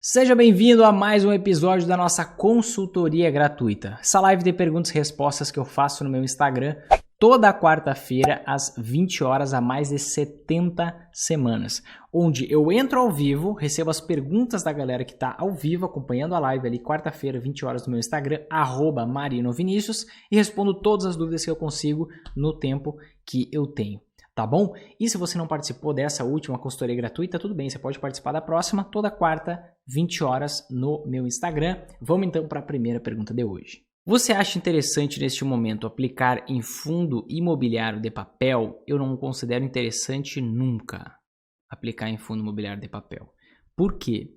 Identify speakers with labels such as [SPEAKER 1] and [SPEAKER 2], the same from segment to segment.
[SPEAKER 1] Seja bem-vindo a mais um episódio da nossa consultoria gratuita. Essa live de perguntas e respostas que eu faço no meu Instagram toda quarta-feira às 20 horas há mais de 70 semanas, onde eu entro ao vivo, recebo as perguntas da galera que está ao vivo acompanhando a live ali quarta-feira, 20 horas no meu Instagram, @marinovinicius, e respondo todas as dúvidas que eu consigo no tempo que eu tenho. Tá bom? E se você não participou dessa última consultoria gratuita, tudo bem, você pode participar da próxima, toda quarta, 20 horas no meu Instagram. Vamos então para a primeira pergunta de hoje. Você acha interessante neste momento aplicar em fundo imobiliário de papel? Eu não considero interessante nunca aplicar em fundo imobiliário de papel. Por quê?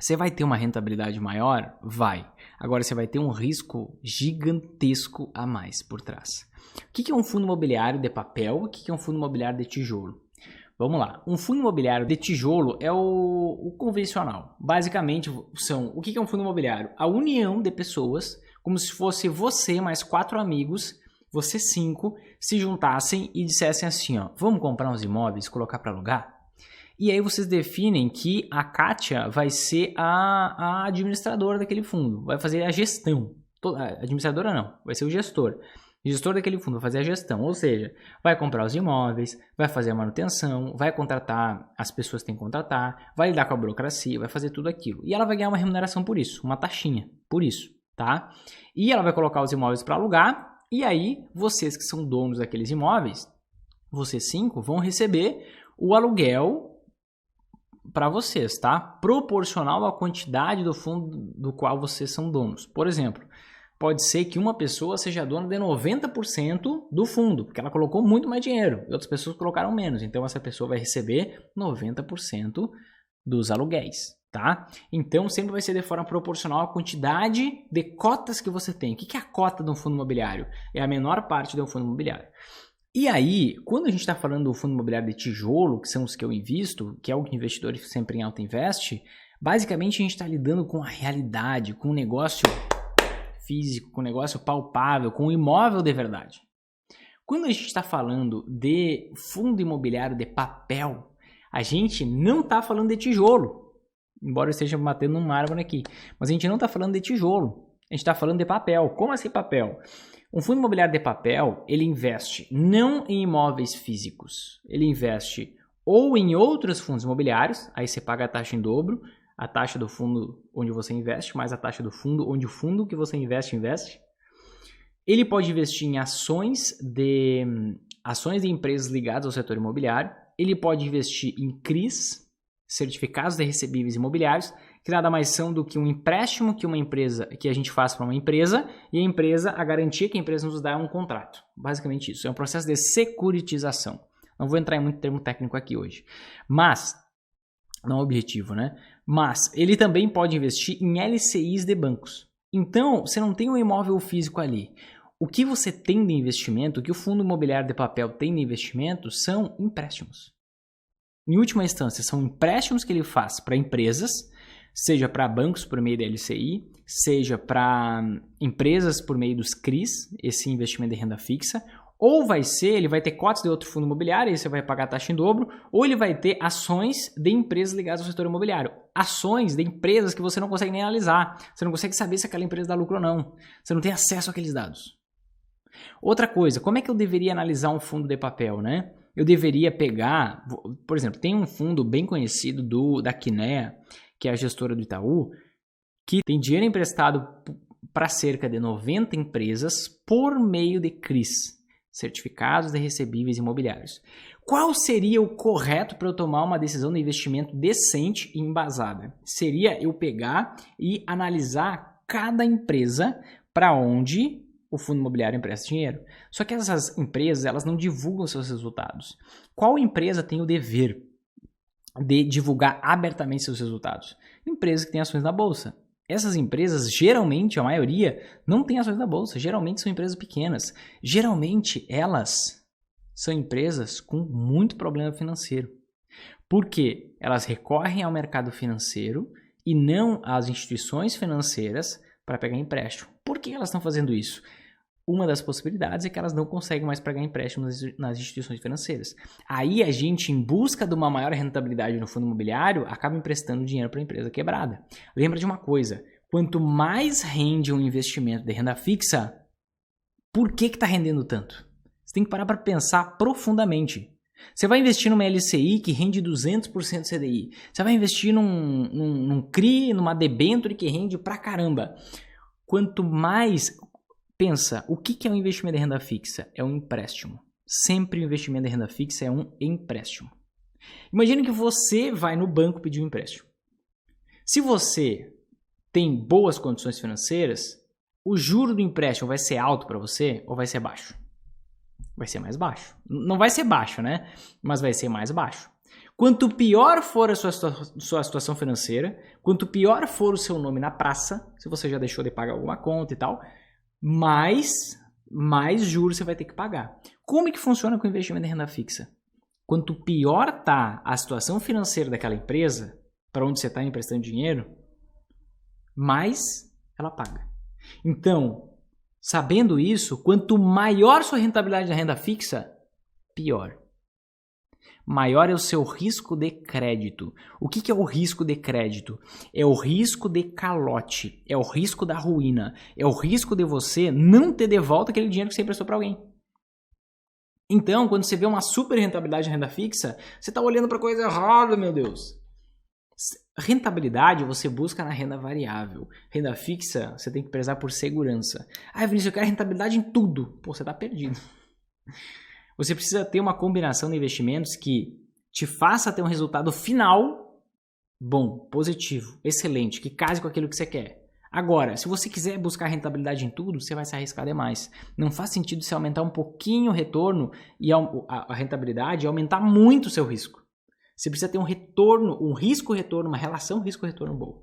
[SPEAKER 1] Você vai ter uma rentabilidade maior? Vai. Agora você vai ter um risco gigantesco a mais por trás. O que é um fundo imobiliário de papel? O que é um fundo imobiliário de tijolo? Vamos lá. Um fundo imobiliário de tijolo é o convencional. Basicamente, o que é um fundo imobiliário? A união de pessoas, como se fosse você mais 4 amigos, você 5, se juntassem e dissessem assim, ó, vamos comprar uns imóveis, colocar para alugar? E aí vocês definem que a Kátia vai ser a administradora daquele fundo, vai fazer a gestão. A administradora não, vai ser o gestor. O gestor daquele fundo vai fazer a gestão, ou seja, vai comprar os imóveis, vai fazer a manutenção, vai contratar as pessoas que tem que contratar, vai lidar com a burocracia, vai fazer tudo aquilo. E ela vai ganhar uma remuneração por isso, uma taxinha por isso, tá? E ela vai colocar os imóveis para alugar, e aí vocês que são donos daqueles imóveis, vocês 5, vão receber o aluguel para vocês, tá? Proporcional à quantidade do fundo do qual vocês são donos. Por exemplo, pode ser que uma pessoa seja dona de 90% do fundo, porque ela colocou muito mais dinheiro, e outras pessoas colocaram menos. Então, essa pessoa vai receber 90% dos aluguéis, tá? Então, sempre vai ser de forma proporcional à quantidade de cotas que você tem. O que é a cota de um fundo imobiliário? É a menor parte de um fundo imobiliário. E aí, quando a gente está falando do fundo imobiliário de tijolo, que são os que eu invisto, que é o que o investidor sempre em alta investe, basicamente a gente está lidando com a realidade, com um negócio físico, com um negócio palpável, com um imóvel de verdade. Quando a gente está falando de fundo imobiliário de papel, a gente não está falando de tijolo, embora eu esteja batendo um mármore aqui, mas a gente não está falando de tijolo, a gente está falando de papel. Como assim papel? Um fundo imobiliário de papel, ele investe não em imóveis físicos, ele investe ou em outros fundos imobiliários, aí você paga a taxa em dobro, a taxa do fundo onde você investe, mais a taxa do fundo onde o fundo que você investe. Ele pode investir em ações de empresas ligadas ao setor imobiliário, ele pode investir em CRIs, certificados de recebíveis imobiliários, que nada mais são do que um empréstimo que a gente faz para uma empresa, e a garantia que a empresa nos dá é um contrato. Basicamente isso, é um processo de securitização. Não vou entrar em muito termo técnico aqui hoje, mas não é o objetivo, né? Mas ele também pode investir em LCIs de bancos. Então, você não tem um imóvel físico ali. O que você tem de investimento, o que o fundo imobiliário de papel tem de investimento são empréstimos. Em última instância, são empréstimos que ele faz para empresas, seja para bancos por meio da LCI, seja para empresas por meio dos CRIs, esse investimento de renda fixa, ou ele vai ter cotas de outro fundo imobiliário, aí você vai pagar a taxa em dobro, ou ele vai ter ações de empresas ligadas ao setor imobiliário. Ações de empresas que você não consegue nem analisar, você não consegue saber se aquela empresa dá lucro ou não, você não tem acesso àqueles dados. Outra coisa, como é que eu deveria analisar um fundo de papel, né? Eu deveria pegar, por exemplo, tem um fundo bem conhecido da Kinea, que é a gestora do Itaú, que tem dinheiro emprestado para cerca de 90 empresas por meio de CRIs, certificados de recebíveis imobiliários. Qual seria o correto para eu tomar uma decisão de investimento decente e embasada? Seria eu pegar e analisar cada empresa para onde o fundo imobiliário empresta dinheiro. Só que essas empresas, elas não divulgam seus resultados. Qual empresa tem o dever de divulgar abertamente seus resultados? Empresas que têm ações na bolsa. Essas empresas, geralmente, a maioria, não tem ações na bolsa. Geralmente são empresas pequenas. Geralmente, elas são empresas com muito problema financeiro. Porque elas recorrem ao mercado financeiro e não às instituições financeiras para pegar empréstimo. Por que elas estão fazendo isso? Uma das possibilidades é que elas não conseguem mais pagar empréstimos nas instituições financeiras. Aí a gente, em busca de uma maior rentabilidade no fundo imobiliário, acaba emprestando dinheiro para a empresa quebrada. Lembra de uma coisa, quanto mais rende um investimento de renda fixa, por que está rendendo tanto? Você tem que parar para pensar profundamente. Você vai investir numa LCI que rende 200% CDI. Você vai investir num CRI, numa debênture que rende pra caramba. Quanto mais... Pensa, o que é um investimento de renda fixa? É um empréstimo. Sempre o investimento de renda fixa é um empréstimo. Imagine que você vai no banco pedir um empréstimo. Se você tem boas condições financeiras, o juro do empréstimo vai ser alto para você ou vai ser baixo? Vai ser mais baixo. Não vai ser baixo, né? Mas vai ser mais baixo. Quanto pior for a sua situação financeira, quanto pior for o seu nome na praça, se você já deixou de pagar alguma conta e tal, mais juros você vai ter que pagar. Como é que funciona com o investimento em renda fixa? Quanto pior está a situação financeira daquela empresa, para onde você está emprestando dinheiro, mais ela paga. Então, sabendo isso, quanto maior sua rentabilidade na renda fixa, pior. Maior é o seu risco de crédito. O que é o risco de crédito? É o risco de calote, é o risco da ruína, é o risco de você não ter de volta aquele dinheiro que você emprestou para alguém. Então, quando você vê uma super rentabilidade na renda fixa, você está olhando para coisa errada, meu Deus. Rentabilidade você busca na renda variável. Renda fixa, você tem que prezar por segurança. Ah, Vinícius, eu quero rentabilidade em tudo. Pô, você está perdido. Você precisa ter uma combinação de investimentos que te faça ter um resultado final bom, positivo, excelente, que case com aquilo que você quer. Agora, se você quiser buscar rentabilidade em tudo, você vai se arriscar demais. Não faz sentido você aumentar um pouquinho o retorno e a rentabilidade e aumentar muito o seu risco. Você precisa ter um retorno, um risco-retorno, uma relação risco-retorno boa.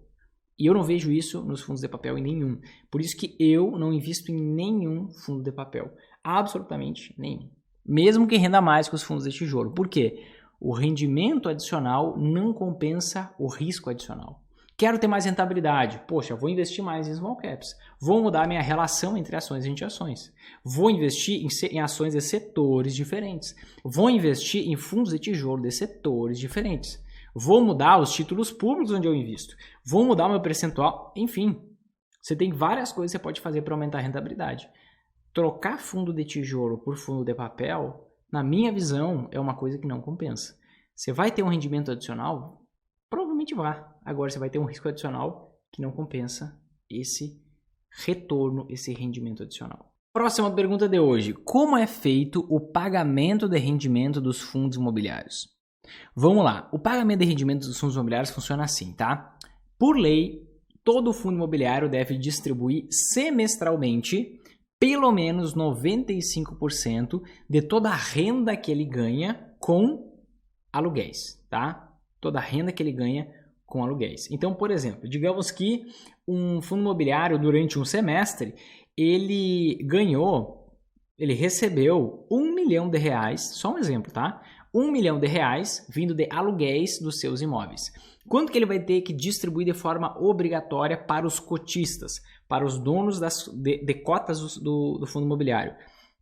[SPEAKER 1] E eu não vejo isso nos fundos de papel em nenhum. Por isso que eu não invisto em nenhum fundo de papel. Absolutamente nenhum. Mesmo que renda mais que os fundos de tijolo. Por quê? O rendimento adicional não compensa o risco adicional. Quero ter mais rentabilidade. Poxa, vou investir mais em small caps. Vou mudar minha relação entre ações e anti-ações. Vou investir em ações de setores diferentes. Vou investir em fundos de tijolo de setores diferentes. Vou mudar os títulos públicos onde eu invisto. Vou mudar o meu percentual. Enfim, você tem várias coisas que você pode fazer para aumentar a rentabilidade. Trocar fundo de tijolo por fundo de papel, na minha visão, é uma coisa que não compensa. Você vai ter um rendimento adicional? Provavelmente vai. Agora você vai ter um risco adicional que não compensa esse retorno, esse rendimento adicional. Próxima pergunta de hoje. Como é feito o pagamento de rendimento dos fundos imobiliários? Vamos lá. O pagamento de rendimento dos fundos imobiliários funciona assim, tá? Por lei, todo fundo imobiliário deve distribuir semestralmente pelo menos 95% de toda a renda que ele ganha com aluguéis, tá? Toda a renda que ele ganha com aluguéis. Então, por exemplo, digamos que um fundo imobiliário durante um semestre, ele recebeu R$1 milhão, só um exemplo, tá? R$1 milhão vindo de aluguéis dos seus imóveis. Quanto que ele vai ter que distribuir de forma obrigatória para os cotistas, para os donos de cotas do fundo imobiliário?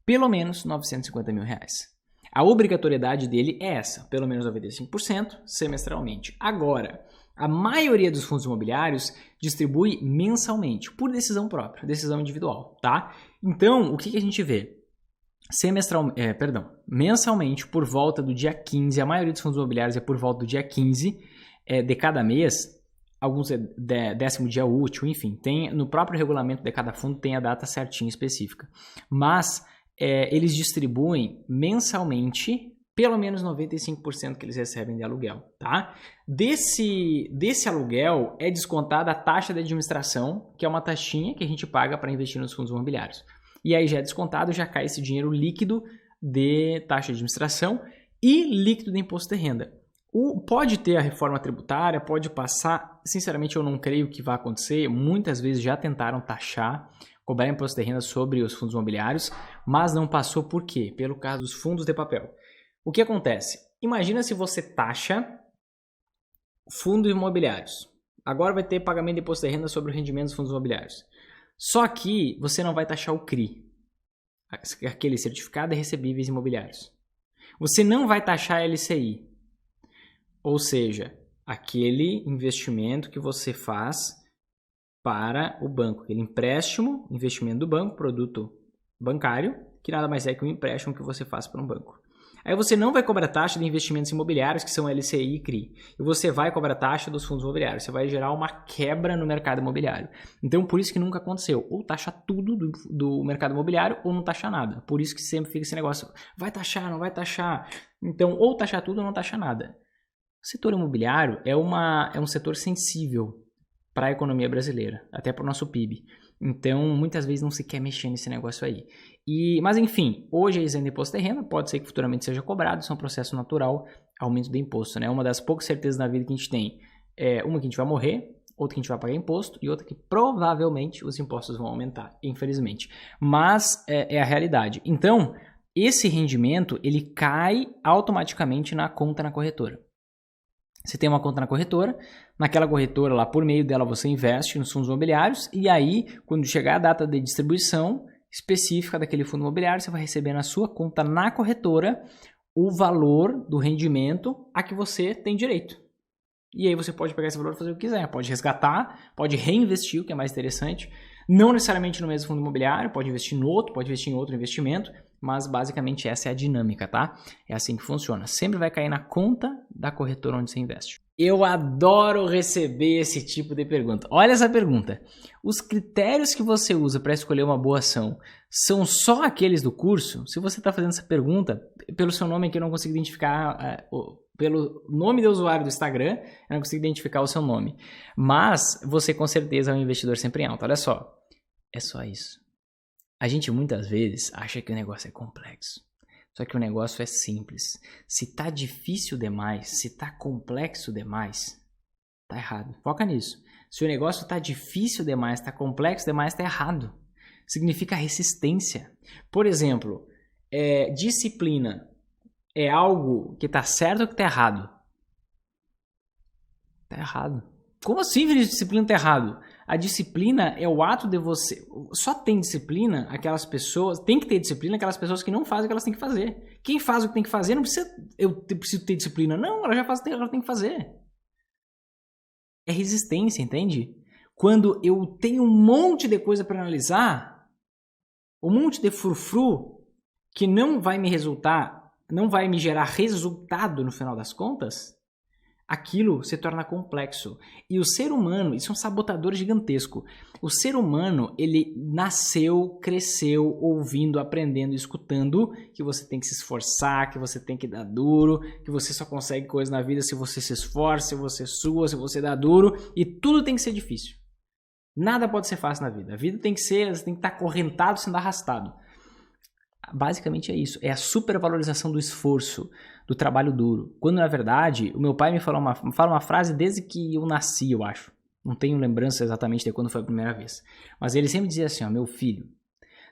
[SPEAKER 1] Pelo menos R$950 mil. A obrigatoriedade dele é essa, pelo menos 95% semestralmente. Agora, a maioria dos fundos imobiliários distribui mensalmente, por decisão própria, decisão individual, tá? Então, o que a gente vê? Mensalmente, por volta do dia 15, a maioria dos fundos imobiliários é por volta do dia 15 de cada mês, alguns é 10º dia útil, enfim, tem no próprio regulamento de cada fundo tem a data certinha específica. Mas eles distribuem mensalmente pelo menos 95% que eles recebem de aluguel, tá? Desse aluguel é descontada a taxa de administração, que é uma taxinha que a gente paga para investir nos fundos imobiliários. E aí já é descontado, já cai esse dinheiro líquido de taxa de administração e líquido de imposto de renda. Pode ter a reforma tributária, pode passar, sinceramente eu não creio que vai acontecer, muitas vezes já tentaram taxar, cobrar imposto de renda sobre os fundos imobiliários, mas não passou por quê? Pelo caso dos fundos de papel. O que acontece? Imagina se você taxa fundos imobiliários. Agora vai ter pagamento de imposto de renda sobre o rendimento dos fundos imobiliários. Só que você não vai taxar o CRI. aquele certificado de recebíveis imobiliários. Você não vai taxar LCI, ou seja, aquele investimento que você faz para o banco, aquele empréstimo, investimento do banco, produto bancário, que nada mais é que um empréstimo que você faz para um banco. Aí você não vai cobrar taxa de investimentos imobiliários, que são LCI e CRI. E você vai cobrar taxa dos fundos imobiliários. Você vai gerar uma quebra no mercado imobiliário. Então, por isso que nunca aconteceu. Ou taxa tudo do mercado imobiliário, ou não taxa nada. Por isso que sempre fica esse negócio, vai taxar, não vai taxar. Então, ou taxa tudo ou não taxa nada. O setor imobiliário é um setor sensível para a economia brasileira, até para o nosso PIB. Então, muitas vezes não se quer mexer nesse negócio aí. Mas, enfim, hoje é isento de imposto de renda, pode ser que futuramente seja cobrado, isso é um processo natural, aumento do imposto, né? Uma das poucas certezas na vida que a gente tem é uma que a gente vai morrer, outra que a gente vai pagar imposto e outra que provavelmente os impostos vão aumentar, infelizmente. Mas é a realidade. Então, esse rendimento, ele cai automaticamente na conta na corretora. Você tem uma conta na corretora, naquela corretora lá, por meio dela você investe nos fundos imobiliários e aí, quando chegar a data de distribuição específica daquele fundo imobiliário, você vai receber na sua conta na corretora o valor do rendimento a que você tem direito. E aí você pode pegar esse valor e fazer o que quiser, pode resgatar, pode reinvestir, o que é mais interessante, não necessariamente no mesmo fundo imobiliário, pode investir no outro, pode investir em outro investimento, mas basicamente essa é a dinâmica, tá? É assim que funciona. Sempre vai cair na conta da corretora onde você investe. Eu adoro receber esse tipo de pergunta. Olha essa pergunta. Os critérios que você usa para escolher uma boa ação são só aqueles do curso? Se você está fazendo essa pergunta, pelo seu nome aqui eu não consigo identificar, pelo nome do usuário do Instagram, eu não consigo identificar o seu nome. Mas você com certeza é um investidor sempre em alta. Olha só, é só isso. A gente muitas vezes acha que o negócio é complexo. Só que o negócio é simples. Se tá difícil demais, se tá complexo demais, tá errado. Foca nisso. Se o negócio tá difícil demais, tá complexo demais, tá errado. Significa resistência. Por exemplo, disciplina é algo que tá certo ou que tá errado? Tá errado. Como assim, Vinícius, disciplina tá errado? A disciplina é o ato de você... Só tem disciplina aquelas pessoas... Tem que ter disciplina aquelas pessoas que não fazem o que elas têm que fazer. Quem faz o que tem que fazer não precisa... Eu preciso ter disciplina. Não, ela já faz o que ela tem que fazer. É resistência, entende? Quando eu tenho um monte de coisa para analisar, um monte de frufru que não vai me resultar, não vai me gerar resultado no final das contas... Aquilo se torna complexo. E o ser humano, isso é um sabotador gigantesco. O ser humano, ele nasceu, cresceu, ouvindo, aprendendo, escutando que você tem que se esforçar, que você tem que dar duro, que você só consegue coisas na vida se você se esforça, se você sua, se você dá duro. E tudo tem que ser difícil. Nada pode ser fácil na vida. A vida tem que ser, você tem que estar acorrentado, sendo arrastado. Basicamente é isso, é a supervalorização do esforço, do trabalho duro. Quando na verdade, o meu pai me fala uma frase desde que eu nasci, eu acho. Não tenho lembrança exatamente de quando foi a primeira vez. Mas ele sempre dizia assim, ó, meu filho,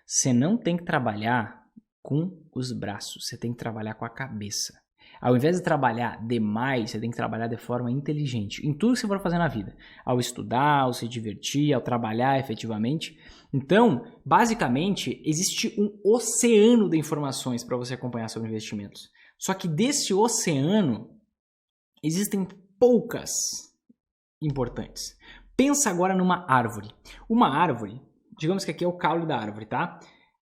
[SPEAKER 1] você não tem que trabalhar com os braços, você tem que trabalhar com a cabeça. Ao invés de trabalhar demais, você tem que trabalhar de forma inteligente. Em tudo que você for fazer na vida. Ao estudar, ao se divertir, ao trabalhar efetivamente. Então, basicamente, existe um oceano de informações para você acompanhar sobre investimentos. Só que desse oceano, existem poucas importantes. Pensa agora numa árvore. Uma árvore, digamos que aqui é o caule da árvore, tá?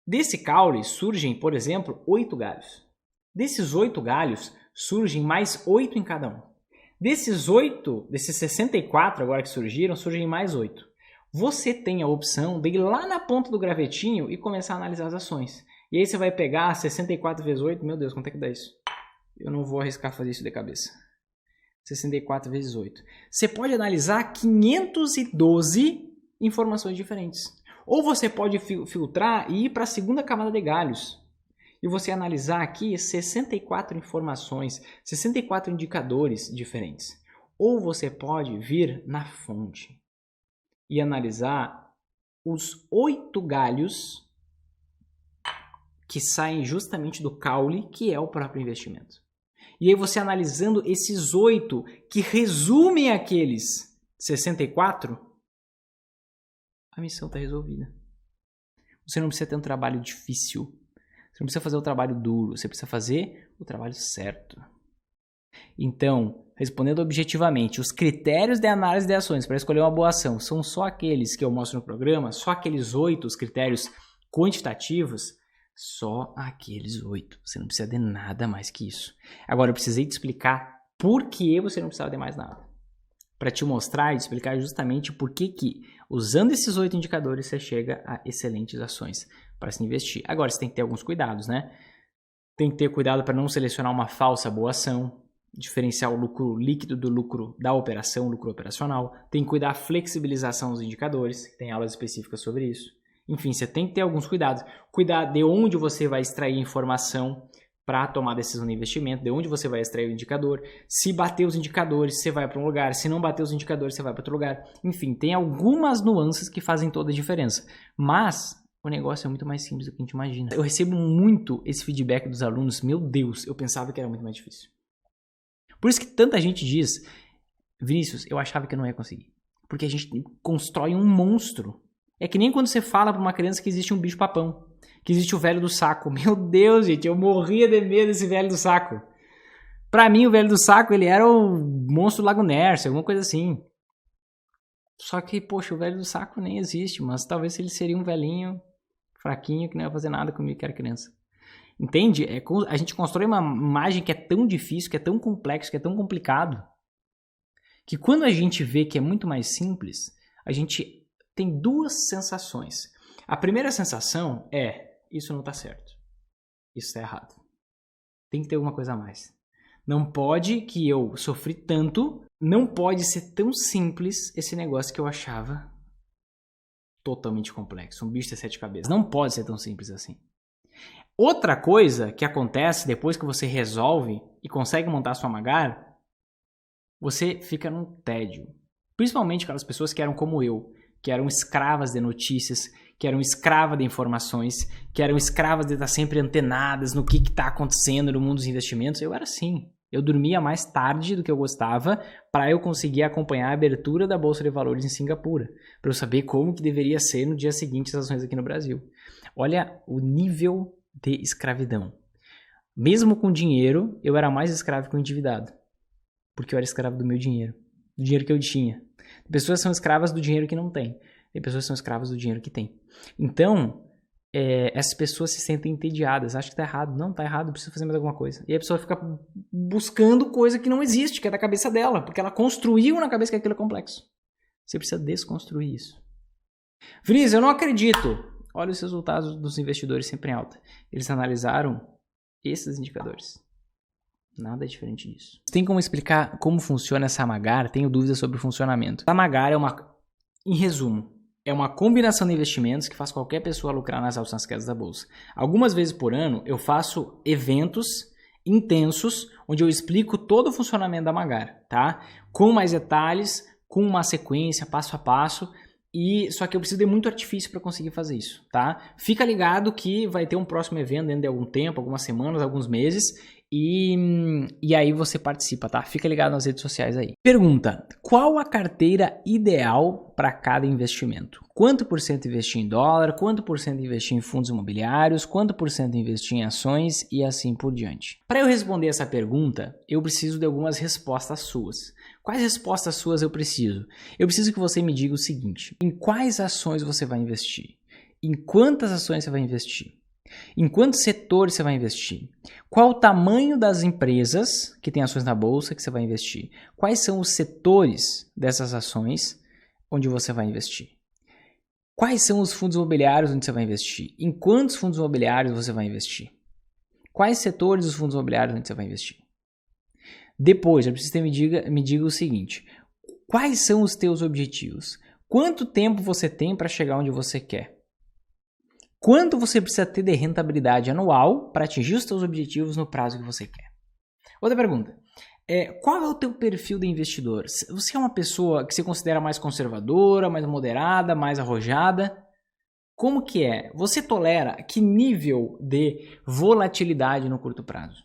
[SPEAKER 1] Desse caule surgem, por exemplo, 8 galhos. Desses 8 galhos, surgem mais 8 em cada um. Desses 64 agora que surgem mais 8. Você tem a opção de ir lá na ponta do gravetinho e começar a analisar as ações. E aí você vai pegar 64 vezes 8, meu Deus, quanto é que dá isso? Eu não vou arriscar fazer isso de cabeça. 64 vezes 8. Você pode analisar 512 informações diferentes. Ou você pode filtrar e ir para a segunda camada de galhos. E você analisar aqui 64 informações, 64 indicadores diferentes. Ou você pode vir na fonte e analisar os 8 galhos que saem justamente do caule, que é o próprio investimento. E aí você analisando esses 8 que resumem aqueles 64, a missão está resolvida. Você não precisa ter um trabalho difícil Você não precisa fazer o trabalho duro, você precisa fazer o trabalho certo. Então, respondendo objetivamente, os critérios de análise de ações para escolher uma boa ação são só aqueles que eu mostro no programa, só aqueles 8 os critérios quantitativos, só aqueles 8. Você não precisa de nada mais que isso. Agora, eu precisei te explicar por que você não precisava de mais nada. Para te mostrar e te explicar justamente por que, usando esses 8 indicadores, você chega a excelentes ações para se investir. Agora, você tem que ter alguns cuidados, né? Tem que ter cuidado para não selecionar uma falsa boa ação, diferenciar o lucro líquido do lucro da operação, lucro operacional. Tem que cuidar da flexibilização dos indicadores, tem aulas específicas sobre isso. Enfim, você tem que ter alguns cuidados. Cuidar de onde você vai extrair informação para tomar decisão de investimento, de onde você vai extrair o indicador. Se bater os indicadores, você vai para um lugar. Se não bater os indicadores, você vai para outro lugar. Enfim, tem algumas nuances que fazem toda a diferença. Mas o negócio é muito mais simples do que a gente imagina. Eu recebo muito esse feedback dos alunos. Meu Deus, eu pensava que era muito mais difícil. Por isso que tanta gente diz, Vinícius, eu achava que eu não ia conseguir. Porque a gente constrói um monstro. É que nem quando você fala para uma criança que existe um bicho-papão, que existe o velho do saco. Meu Deus, gente, eu morria de medo desse velho do saco. Para mim, o velho do saco, ele era o monstro do Lago Ness, alguma coisa assim. Só que, poxa, o velho do saco nem existe, mas talvez ele seria um velhinho fraquinho que não ia fazer nada comigo que era criança. Entende? A gente constrói uma imagem que é tão difícil, que é tão complexo, que é tão complicado, que quando a gente vê que é muito mais simples, a gente tem duas sensações. A primeira sensação é, isso não está certo. Isso está errado. Tem que ter alguma coisa a mais. Não pode que eu sofri tanto, não pode ser tão simples esse negócio que eu achava totalmente complexo. Um bicho de 7 cabeças. Não pode ser tão simples assim. Outra coisa que acontece depois que você resolve e consegue montar sua Magar, você fica num tédio. Principalmente aquelas pessoas que eram como eu, que eram escravas de notícias, que eram escravas de informações, que eram escravas de estar sempre antenadas no que está acontecendo no mundo dos investimentos. Eu era assim. Eu dormia mais tarde do que eu gostava para eu conseguir acompanhar a abertura da Bolsa de Valores em Singapura, para eu saber como que deveria ser no dia seguinte as ações aqui no Brasil. Olha o nível de escravidão. Mesmo com dinheiro, eu era mais escravo que o endividado, porque eu era escravo do meu dinheiro, do dinheiro que eu tinha. Tem pessoas que são escravas do dinheiro que não tem, tem pessoas que são escravas do dinheiro que tem. Então, essas pessoas se sentem entediadas, acham que tá errado. Não, tá errado, precisa fazer mais alguma coisa. E a pessoa fica buscando coisa que não existe, que é da cabeça dela, porque ela construiu na cabeça que aquilo é complexo. Você precisa desconstruir isso. Vinícius, eu não acredito. Olha os resultados dos investidores sempre em alta. Eles analisaram esses indicadores. Nada diferente disso. Tem como explicar como funciona essa Magar? Tenho dúvidas sobre o funcionamento. A Magar em resumo, é uma combinação de investimentos que faz qualquer pessoa lucrar nas altas e nas quedas da bolsa. Algumas vezes por ano eu faço eventos intensos onde eu explico todo o funcionamento da Magar, tá? Com mais detalhes, com uma sequência, passo a passo. Só que eu preciso de muito artifício para conseguir fazer isso, tá? Fica ligado que vai ter um próximo evento dentro de algum tempo, algumas semanas, alguns meses, e aí você participa, tá? Fica ligado nas redes sociais aí. Pergunta: qual a carteira ideal para cada investimento? Quanto por cento investir em dólar? Quanto por cento investir em fundos imobiliários? Quanto por cento investir em ações? E assim por diante. Para eu responder essa pergunta, eu preciso de algumas respostas suas. Quais respostas suas eu preciso? Eu preciso que você me diga o seguinte: em quais ações você vai investir? Em quantas ações você vai investir? Em quantos setores você vai investir? Qual o tamanho das empresas que têm ações na bolsa que você vai investir? Quais são os setores dessas ações onde você vai investir? Quais são os fundos imobiliários onde você vai investir? Em quantos fundos imobiliários você vai investir? Quais setores dos fundos imobiliários onde você vai investir? Depois, eu preciso que me diga o seguinte: quais são os teus objetivos? Quanto tempo você tem para chegar onde você quer? Quanto você precisa ter de rentabilidade anual para atingir os teus objetivos no prazo que você quer? Outra pergunta: qual é o teu perfil de investidor? Você é uma pessoa que se considera mais conservadora, mais moderada, mais arrojada? Como que é? Você tolera que nível de volatilidade no curto prazo?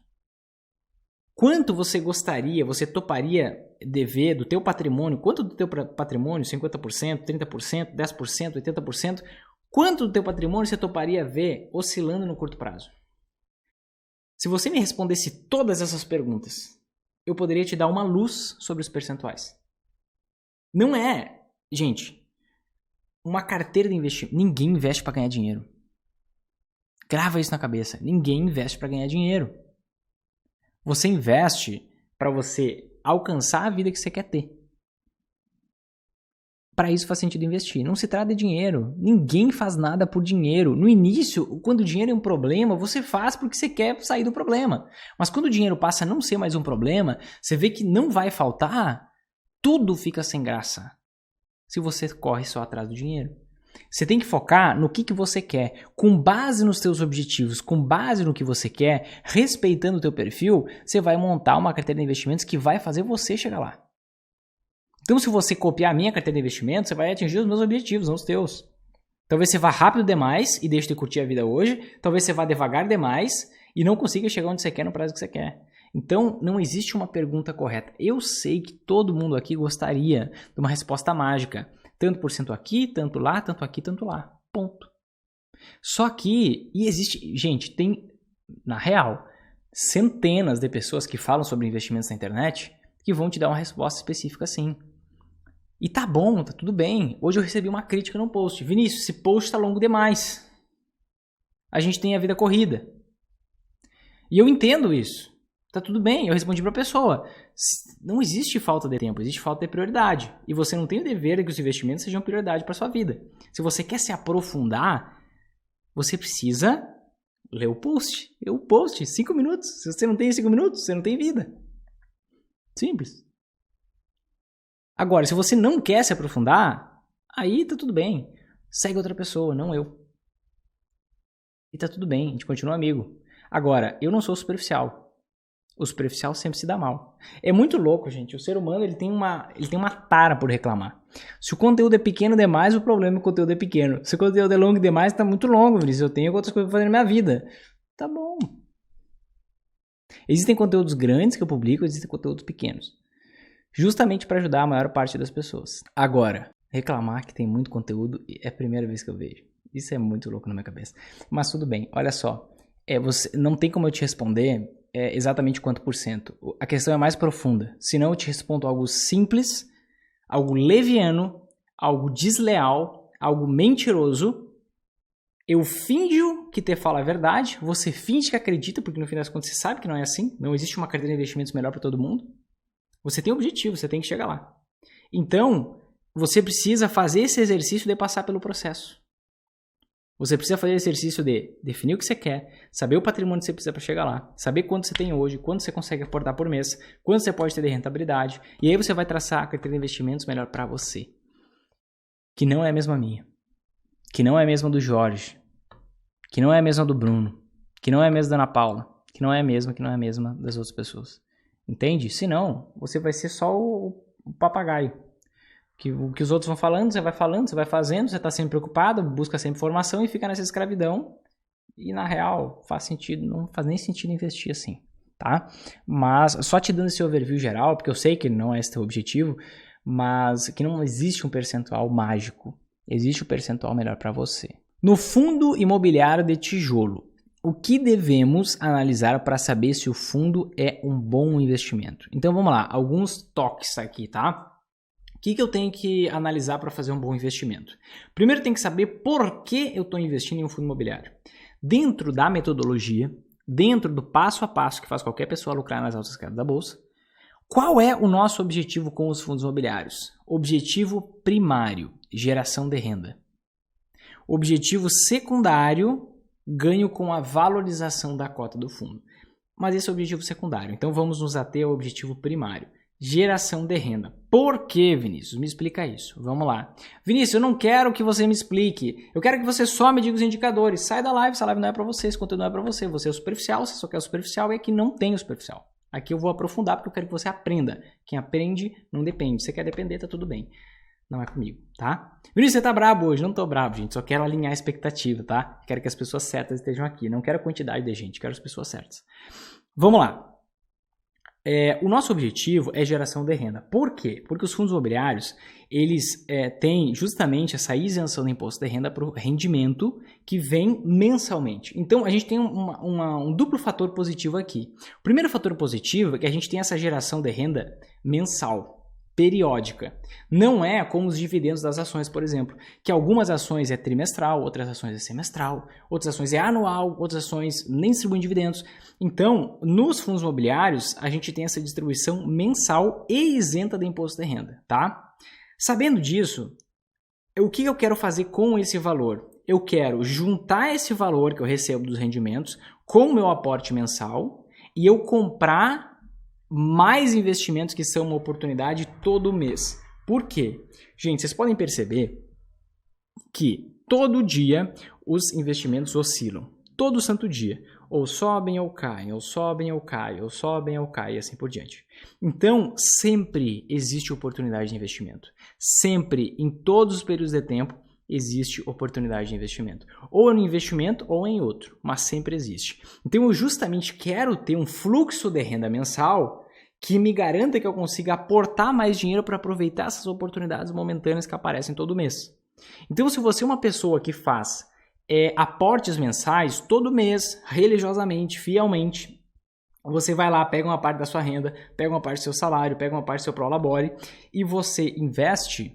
[SPEAKER 1] Quanto você gostaria, você toparia dever do teu patrimônio? Quanto do teu patrimônio, 50%, 30%, 10%, 80%, quanto do teu patrimônio você toparia ver oscilando no curto prazo? Se você me respondesse todas essas perguntas, eu poderia te dar uma luz sobre os percentuais. Não é, gente, uma carteira de investimento. Ninguém investe para ganhar dinheiro. Grava isso na cabeça. Ninguém investe para ganhar dinheiro. Você investe para você alcançar a vida que você quer ter. Para isso faz sentido investir. Não se trata de dinheiro. Ninguém faz nada por dinheiro. No início, quando o dinheiro é um problema, você faz porque você quer sair do problema. Mas quando o dinheiro passa a não ser mais um problema, você vê que não vai faltar, tudo fica sem graça. Se você corre só atrás do dinheiro. Você tem que focar no que você quer. Com base nos seus objetivos, com base no que você quer, respeitando o teu perfil, você vai montar uma carteira de investimentos que vai fazer você chegar lá. Então, se você copiar a minha carteira de investimentos, você vai atingir os meus objetivos, não os teus. Talvez você vá rápido demais e deixe de curtir a vida hoje. Talvez você vá devagar demais e não consiga chegar onde você quer no prazo que você quer. Então, não existe uma pergunta correta. Eu sei que todo mundo aqui gostaria de uma resposta mágica. Tanto por cento aqui, tanto lá, tanto aqui, tanto lá. Ponto. Só que, e existe, gente, tem, na real, centenas de pessoas que falam sobre investimentos na internet que vão te dar uma resposta específica assim. E tá bom, tá tudo bem. Hoje eu recebi uma crítica no post. Vinícius, esse post tá longo demais. A gente tem a vida corrida. E eu entendo isso. Tá tudo bem, eu respondi pra pessoa. Não existe falta de tempo, existe falta de prioridade. E você não tem o dever de que os investimentos sejam prioridade para sua vida. Se você quer se aprofundar, você precisa ler o post. Ler o post, 5 minutos. Se você não tem 5 minutos, você não tem vida. Simples. Agora, se você não quer se aprofundar, aí tá tudo bem. Segue outra pessoa, não eu. E tá tudo bem, a gente continua amigo. Agora, eu não sou superficial. O superficial sempre se dá mal. É muito louco, gente. O ser humano ele tem uma tara por reclamar. Se o conteúdo é pequeno demais, o problema é que o conteúdo é pequeno. Se o conteúdo é longo demais, tá muito longo, Vinícius. Eu tenho outras coisas pra fazer na minha vida. Tá bom. Existem conteúdos grandes que eu publico, existem conteúdos pequenos. Justamente para ajudar a maior parte das pessoas. Agora, reclamar que tem muito conteúdo é a primeira vez que eu vejo. Isso é muito louco na minha cabeça. Mas tudo bem, olha só. Você, não tem como eu te responder exatamente quanto por cento. A questão é mais profunda. Senão eu te respondo algo simples, algo leviano, algo desleal, algo mentiroso. Eu finjo que te falo a verdade, você finge que acredita, porque no fim das contas você sabe que não é assim. Não existe uma carteira de investimentos melhor para todo mundo. Você tem um objetivo, você tem que chegar lá. Então, você precisa fazer esse exercício de passar pelo processo. Você precisa fazer o exercício de definir o que você quer, saber o patrimônio que você precisa para chegar lá, saber quanto você tem hoje, quanto você consegue aportar por mês, quanto você pode ter de rentabilidade, e aí você vai traçar a carteira de investimentos melhor para você. Que não é a mesma minha, que não é a mesma do Jorge, que não é a mesma do Bruno, que não é a mesma da Ana Paula, que não é a mesma das outras pessoas. Entende? Senão, você vai ser só o papagaio. O que os outros vão falando, você vai fazendo, você está sempre preocupado, busca sempre informação e fica nessa escravidão. E na real, não faz nem sentido investir assim, tá? Mas só te dando esse overview geral, porque eu sei que não é esse teu objetivo, mas que não existe um percentual mágico. Existe um percentual melhor para você. No fundo imobiliário de tijolo, o que devemos analisar para saber se o fundo é um bom investimento? Então vamos lá, alguns toques aqui, tá? O que eu tenho que analisar para fazer um bom investimento? Primeiro, tem que saber por que eu estou investindo em um fundo imobiliário. Dentro da metodologia, dentro do passo a passo que faz qualquer pessoa lucrar nas altas quedas da bolsa, qual é o nosso objetivo com os fundos imobiliários? Objetivo primário, geração de renda. Objetivo secundário, ganho com a valorização da cota do fundo. Mas esse é o objetivo secundário. Então vamos nos ater ao objetivo primário. Geração de renda. Por que, Vinícius? Me explica isso. Vamos lá. Vinícius, eu não quero que você me explique. Eu quero que você só me diga os indicadores. Sai da live, essa live não é para você, esse conteúdo não é para você. Você é superficial, você só quer o superficial e aqui não tem o superficial. Aqui eu vou aprofundar porque eu quero que você aprenda. Quem aprende não depende. Se você quer depender, tá tudo bem. Não é comigo, tá? Vinícius, você tá brabo hoje? Não tô brabo, gente. Só quero alinhar a expectativa, tá? Quero que as pessoas certas estejam aqui. Não quero a quantidade de gente, quero as pessoas certas. Vamos lá. o nosso objetivo é geração de renda. Por quê? Porque os fundos imobiliários, eles têm justamente essa isenção do imposto de renda para o rendimento que vem mensalmente. Então, a gente tem um duplo fator positivo aqui. O primeiro fator positivo é que a gente tem essa geração de renda mensal, periódica. Não é como os dividendos das ações, por exemplo, que algumas ações é trimestral, outras ações é semestral, outras ações é anual, outras ações nem distribuem dividendos. Então, nos fundos imobiliários, a gente tem essa distribuição mensal e isenta do imposto de renda, tá? Sabendo disso, o que eu quero fazer com esse valor? Eu quero juntar esse valor que eu recebo dos rendimentos com o meu aporte mensal e eu comprar mais investimentos que são uma oportunidade todo mês. Por quê? Gente, vocês podem perceber que todo dia os investimentos oscilam. Todo santo dia. Ou sobem ou caem, ou sobem ou caem, ou sobem ou caem, e assim por diante. Então, sempre existe oportunidade de investimento. Sempre, em todos os períodos de tempo, existe oportunidade de investimento. Ou no investimento ou em outro, mas sempre existe. Então eu justamente quero ter um fluxo de renda mensal que me garanta que eu consiga aportar mais dinheiro para aproveitar essas oportunidades momentâneas que aparecem todo mês. Então se você é uma pessoa que faz aportes mensais todo mês, religiosamente, fielmente, você vai lá, pega uma parte da sua renda, pega uma parte do seu salário, pega uma parte do seu prolabore e você investe.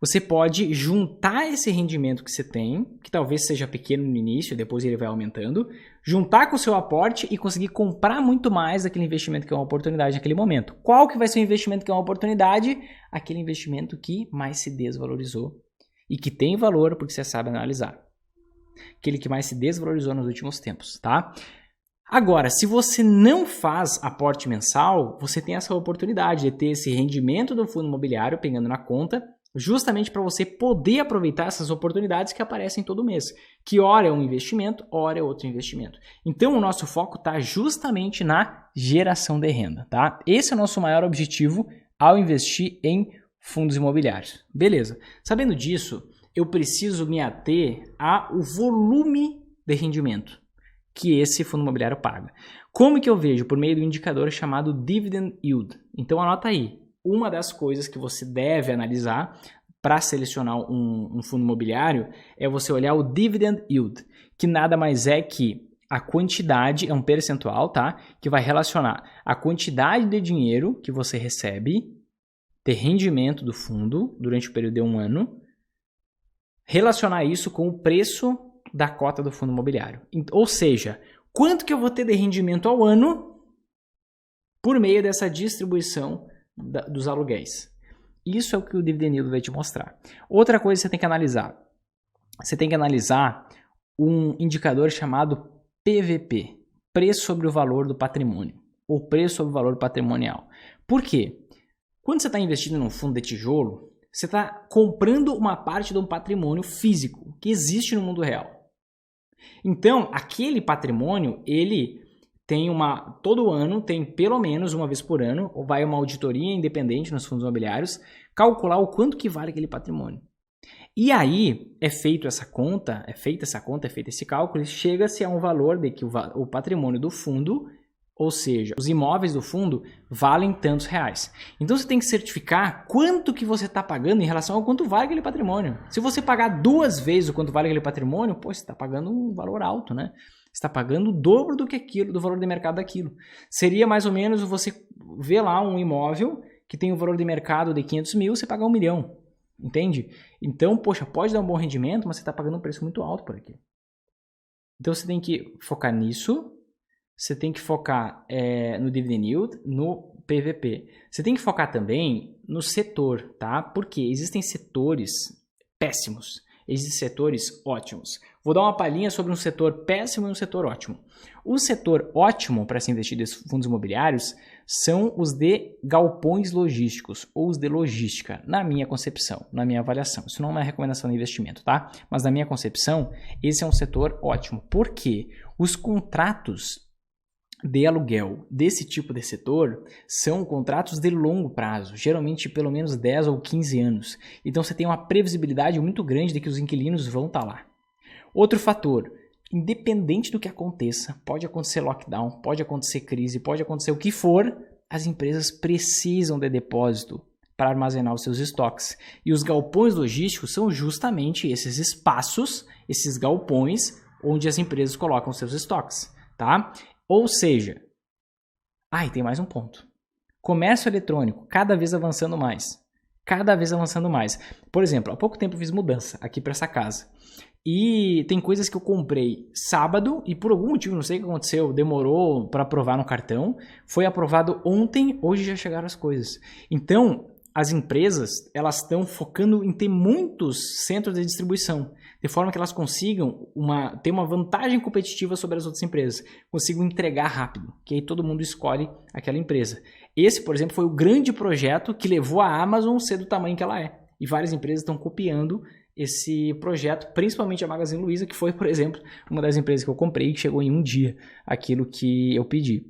[SPEAKER 1] Você pode juntar esse rendimento que você tem, que talvez seja pequeno no início, depois ele vai aumentando, juntar com o seu aporte e conseguir comprar muito mais daquele investimento que é uma oportunidade naquele momento. Qual que vai ser o investimento que é uma oportunidade? Aquele investimento que mais se desvalorizou e que tem valor porque você sabe analisar. Aquele que mais se desvalorizou nos últimos tempos, tá? Agora, se você não faz aporte mensal, você tem essa oportunidade de ter esse rendimento do fundo imobiliário pegando na conta, justamente para você poder aproveitar essas oportunidades que aparecem todo mês, que ora é um investimento, ora é outro investimento. Então o nosso foco está justamente na geração de renda, tá? Esse é o nosso maior objetivo ao investir em fundos imobiliários. Beleza. Sabendo disso, eu preciso me ater ao volume de rendimento que esse fundo imobiliário paga. Como que eu vejo? Por meio do indicador chamado Dividend Yield. Então anota aí. Uma das coisas que você deve analisar para selecionar um fundo imobiliário é você olhar o Dividend Yield, que nada mais é que a quantidade, é um percentual, tá? Que vai relacionar a quantidade de dinheiro que você recebe, de rendimento do fundo durante o período de um ano, relacionar isso com o preço da cota do fundo imobiliário. Ou seja, quanto que eu vou ter de rendimento ao ano por meio dessa distribuição dos aluguéis. Isso é o que o Dividend Yield vai te mostrar. Outra coisa que você tem que analisar. Você tem que analisar um indicador chamado PVP, preço sobre o valor do patrimônio, ou preço sobre o valor patrimonial. Por quê? Quando você está investindo num fundo de tijolo, você está comprando uma parte de um patrimônio físico que existe no mundo real. Então, aquele patrimônio, ele tem todo ano, tem pelo menos uma vez por ano, ou vai uma auditoria independente nos fundos imobiliários, calcular o quanto que vale aquele patrimônio. E aí é feita esse cálculo e chega-se a um valor de que o patrimônio do fundo, ou seja, os imóveis do fundo, valem tantos reais. Então você tem que certificar quanto que você está pagando em relação ao quanto vale aquele patrimônio. Se você pagar 2 vezes o quanto vale aquele patrimônio, pô, você está pagando um valor alto, né? Você está pagando o dobro do valor de mercado daquilo. Seria mais ou menos você ver lá um imóvel que tem um valor de mercado de 500 mil, você pagar 1 milhão. Entende? Então, poxa, pode dar um bom rendimento, mas você está pagando um preço muito alto por aqui. Então, você tem que focar nisso. Você tem que focar no Dividend Yield, no PVP. Você tem que focar também no setor, tá? Porque existem setores péssimos. Existem setores ótimos. Vou dar uma palhinha sobre um setor péssimo e um setor ótimo. O setor ótimo para se investir em fundos imobiliários são os de galpões logísticos ou os de logística, na minha concepção, na minha avaliação. Isso não é uma recomendação de investimento, tá? Mas na minha concepção, esse é um setor ótimo. Por quê? Os contratos de aluguel desse tipo de setor são contratos de longo prazo, geralmente pelo menos 10 ou 15 anos. Então você tem uma previsibilidade muito grande de que os inquilinos vão estar lá. Outro fator, independente do que aconteça, pode acontecer lockdown, pode acontecer crise, pode acontecer o que for, as empresas precisam de depósito para armazenar os seus estoques. E os galpões logísticos são justamente esses espaços, esses galpões, onde as empresas colocam seus estoques, tá? Ou seja, e tem mais um ponto. Comércio eletrônico, cada vez avançando mais. Cada vez avançando mais. Por exemplo, há pouco tempo eu fiz mudança aqui para essa casa. E tem coisas que eu comprei sábado e por algum motivo, não sei o que aconteceu, demorou para aprovar no cartão. Foi aprovado ontem, hoje já chegaram as coisas. Então, as empresas, elas estão focando em ter muitos centros de distribuição, de forma que elas consigam ter uma vantagem competitiva sobre as outras empresas, consigam entregar rápido, que aí todo mundo escolhe aquela empresa. Esse, por exemplo, foi o grande projeto que levou a Amazon a ser do tamanho que ela é. E várias empresas estão copiando esse projeto, principalmente a Magazine Luiza, que foi, por exemplo, uma das empresas que eu comprei e chegou em um dia aquilo que eu pedi.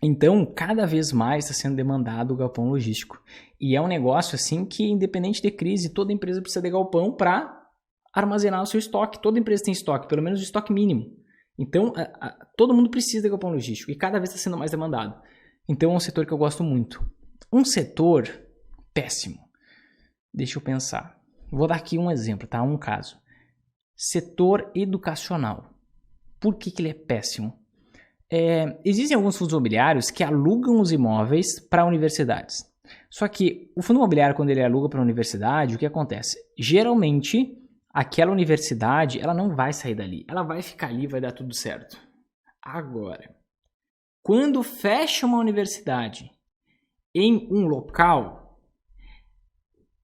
[SPEAKER 1] Então, cada vez mais está sendo demandado o galpão logístico. E é um negócio assim que, independente de crise, toda empresa precisa de galpão para armazenar o seu estoque. Toda empresa tem estoque, pelo menos de estoque mínimo. Então, todo mundo precisa de galpão logístico e cada vez está sendo mais demandado. Então, é um setor que eu gosto muito. Um setor péssimo. Deixa eu pensar. Vou dar aqui um exemplo, tá? Um caso. Setor educacional. Por que ele é péssimo? Existem alguns fundos imobiliários que alugam os imóveis para universidades. Só que o fundo imobiliário, quando ele aluga para a universidade, o que acontece? Geralmente, aquela universidade ela não vai sair dali. Ela vai ficar ali, vai dar tudo certo. Agora, quando fecha uma universidade em um local,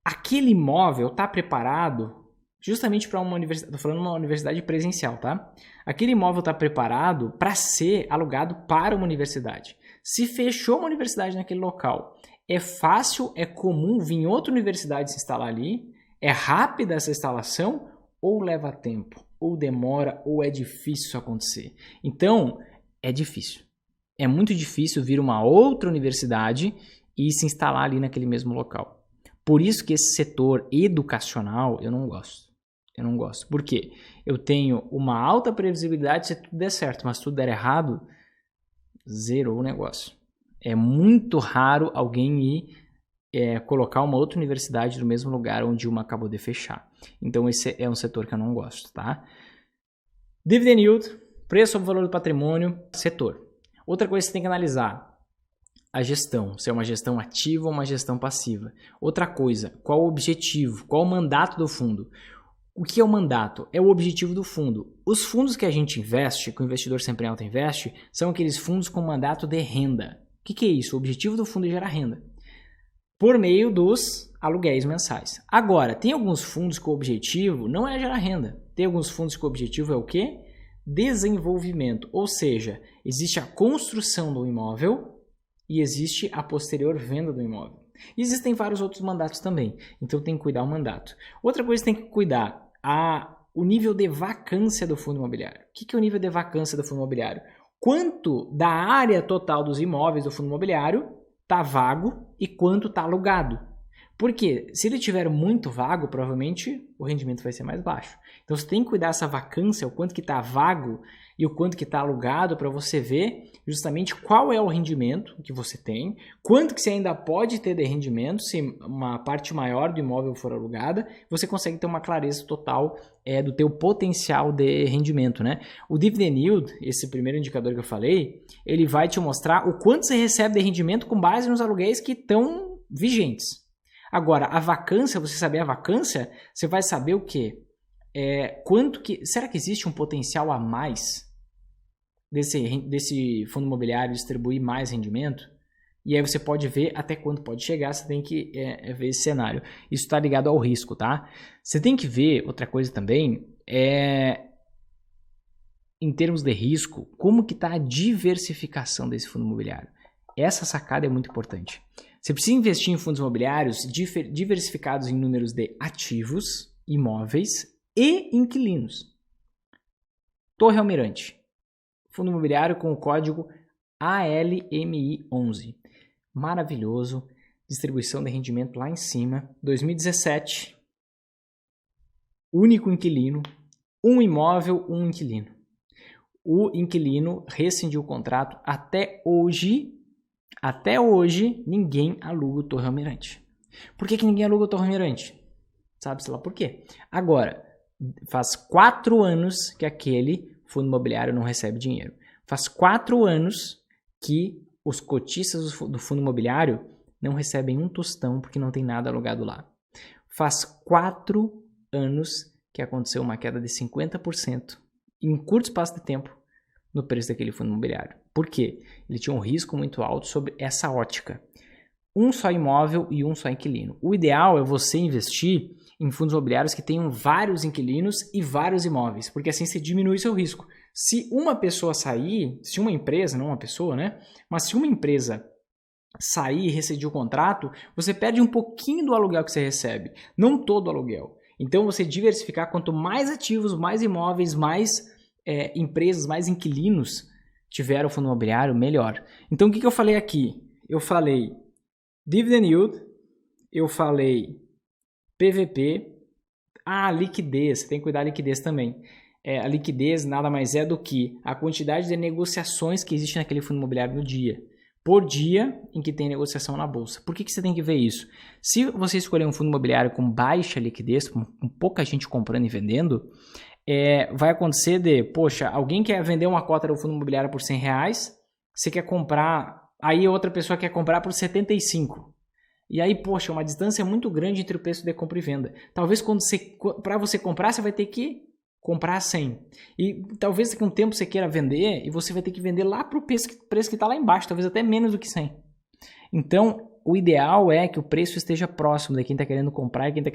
[SPEAKER 1] aquele imóvel está preparado justamente para uma universidade, estou falando uma universidade presencial, tá? Aquele imóvel está preparado para ser alugado para uma universidade. Se fechou uma universidade naquele local, é fácil, é comum vir outra universidade se instalar ali, é rápida essa instalação, ou leva tempo, ou demora, ou é difícil isso acontecer. Então, é difícil. É muito difícil vir uma outra universidade e se instalar ali naquele mesmo local. Por isso que esse setor educacional eu não gosto. Eu não gosto. Por quê? Eu tenho uma alta previsibilidade se tudo der certo, mas se tudo der errado, zerou o negócio. É muito raro alguém ir colocar uma outra universidade no mesmo lugar onde uma acabou de fechar. Então esse é um setor que eu não gosto, tá? Dividend yield, preço sobre valor do patrimônio, setor. Outra coisa que você tem que analisar, a gestão, se é uma gestão ativa ou uma gestão passiva. Outra coisa, qual o objetivo, qual o mandato do fundo? O que é o mandato? É o objetivo do fundo. Os fundos que a gente investe, que o investidor sempre alto investe, são aqueles fundos com mandato de renda. O que é isso? O objetivo do fundo é gerar renda por meio dos aluguéis mensais. Agora, tem alguns fundos que o objetivo não é gerar renda. Tem alguns fundos que o objetivo é o quê? Desenvolvimento. Ou seja, existe a construção do imóvel e existe a posterior venda do imóvel. Existem vários outros mandatos também, então tem que cuidar o mandato. Outra coisa que tem que cuidar, o nível de vacância do fundo imobiliário. O que é o nível de vacância do fundo imobiliário? Quanto da área total dos imóveis do fundo imobiliário está vago e quanto está alugado. Porque se ele tiver muito vago, provavelmente o rendimento vai ser mais baixo. Então você tem que cuidar dessa vacância, o quanto que está vago e o quanto que está alugado, para você ver justamente qual é o rendimento que você tem, quanto que você ainda pode ter de rendimento se uma parte maior do imóvel for alugada, você consegue ter uma clareza total do teu potencial de rendimento, né? O dividend yield, esse primeiro indicador que eu falei, ele vai te mostrar o quanto você recebe de rendimento com base nos aluguéis que estão vigentes. Agora, a vacância, você saber a vacância, você vai saber o quê? Será que existe um potencial a mais desse fundo imobiliário distribuir mais rendimento? E aí você pode ver até quanto pode chegar, você tem que ver esse cenário. Isso está ligado ao risco, tá? Você tem que ver, outra coisa também, em termos de risco, como que está a diversificação desse fundo imobiliário. Essa sacada é muito importante. Você precisa investir em fundos imobiliários diversificados em números de ativos, imóveis e inquilinos. Torre Almirante. Fundo imobiliário com o código ALMI11. Maravilhoso. Distribuição de rendimento lá em cima. 2017. Único inquilino. Um imóvel, um inquilino. O inquilino rescindiu o contrato até hoje. Até hoje, ninguém aluga o Torre Almirante. Por que ninguém aluga o Torre Almirante? Sabe-se lá por quê. Agora, faz 4 anos que aquele fundo imobiliário não recebe dinheiro. Faz 4 anos que os cotistas do fundo imobiliário não recebem um tostão porque não tem nada alugado lá. Faz 4 anos que aconteceu uma queda de 50% em curto espaço de tempo no preço daquele fundo imobiliário. Por quê? Ele tinha um risco muito alto sobre essa ótica. Um só imóvel e um só inquilino. O ideal é você investir em fundos imobiliários que tenham vários inquilinos e vários imóveis, porque assim você diminui seu risco. Se uma pessoa sair, se uma empresa, não uma pessoa, né? Mas se uma empresa sair e rescindir o contrato, você perde um pouquinho do aluguel que você recebe, não todo o aluguel. Então você diversificar, quanto mais ativos, mais imóveis, mais empresas, mais inquilinos tiver o fundo imobiliário, melhor. Então o que eu falei aqui? Eu falei dividend yield, eu falei PVP, liquidez, você tem que cuidar da liquidez também. A liquidez nada mais é do que a quantidade de negociações que existe naquele fundo imobiliário no dia. Por dia em que tem negociação na bolsa. Por que você tem que ver isso? Se você escolher um fundo imobiliário com baixa liquidez, com pouca gente comprando e vendendo, vai acontecer poxa, alguém quer vender uma cota do fundo imobiliário por R$100, você quer comprar, aí outra pessoa quer comprar por 75. E aí, poxa, uma distância muito grande entre o preço de compra e venda. Talvez para você comprar, você vai ter que comprar 100. E talvez daqui a um tempo você queira vender e você vai ter que vender lá para o preço que está lá embaixo, talvez até menos do que 100. Então, o ideal é que o preço esteja próximo de quem está querendo comprar e quem está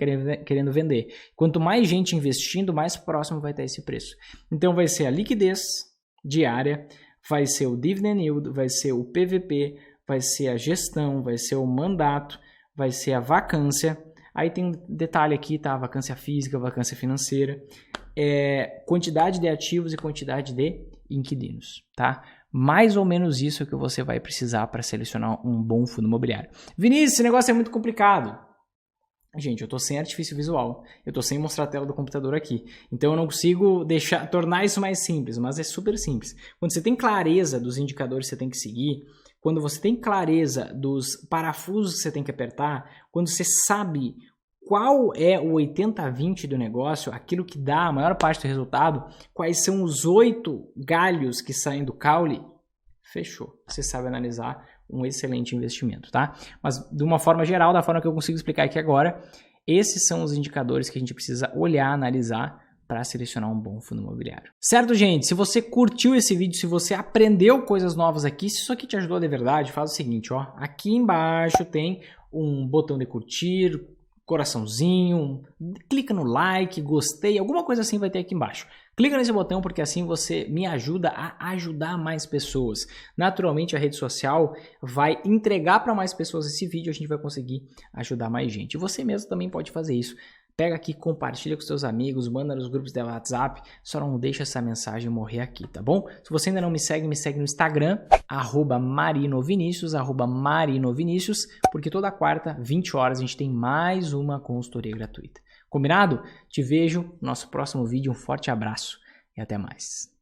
[SPEAKER 1] querendo vender. Quanto mais gente investindo, mais próximo vai estar esse preço. Então, vai ser a liquidez diária, vai ser o dividend yield, vai ser o PVP, vai ser a gestão, vai ser o mandato, vai ser a vacância. Aí tem um detalhe aqui, tá? Vacância física, vacância financeira. Quantidade de ativos e quantidade de inquilinos, tá? Mais ou menos isso que você vai precisar para selecionar um bom fundo imobiliário. Vinícius, esse negócio é muito complicado. Gente, eu estou sem artifício visual, eu estou sem mostrar a tela do computador aqui, então eu não consigo tornar isso mais simples, mas é super simples. Quando você tem clareza dos indicadores que você tem que seguir, quando você tem clareza dos parafusos que você tem que apertar, quando você sabe qual é o 80-20 do negócio, aquilo que dá a maior parte do resultado, quais são os 8 galhos que saem do caule, fechou. Você sabe analisar um excelente investimento, tá? Mas de uma forma geral, da forma que eu consigo explicar aqui agora, esses são os indicadores que a gente precisa olhar, analisar para selecionar um bom fundo imobiliário. Certo, gente? Se você curtiu esse vídeo, se você aprendeu coisas novas aqui, se isso aqui te ajudou de verdade, faz o seguinte, ó, aqui embaixo tem um botão de curtir, coraçãozinho, clica no like, gostei, alguma coisa assim vai ter aqui embaixo. Clica nesse botão porque assim você me ajuda a ajudar mais pessoas. Naturalmente a rede social vai entregar para mais pessoas esse vídeo, a gente vai conseguir ajudar mais gente. E você mesmo também pode fazer isso. Pega aqui, compartilha com seus amigos, manda nos grupos de WhatsApp, só não deixa essa mensagem morrer aqui, tá bom? Se você ainda não me segue no Instagram, @marinovinicius, @marinovinicius, porque toda quarta, 20 horas, a gente tem mais uma consultoria gratuita. Combinado? Te vejo no nosso próximo vídeo, um forte abraço e até mais.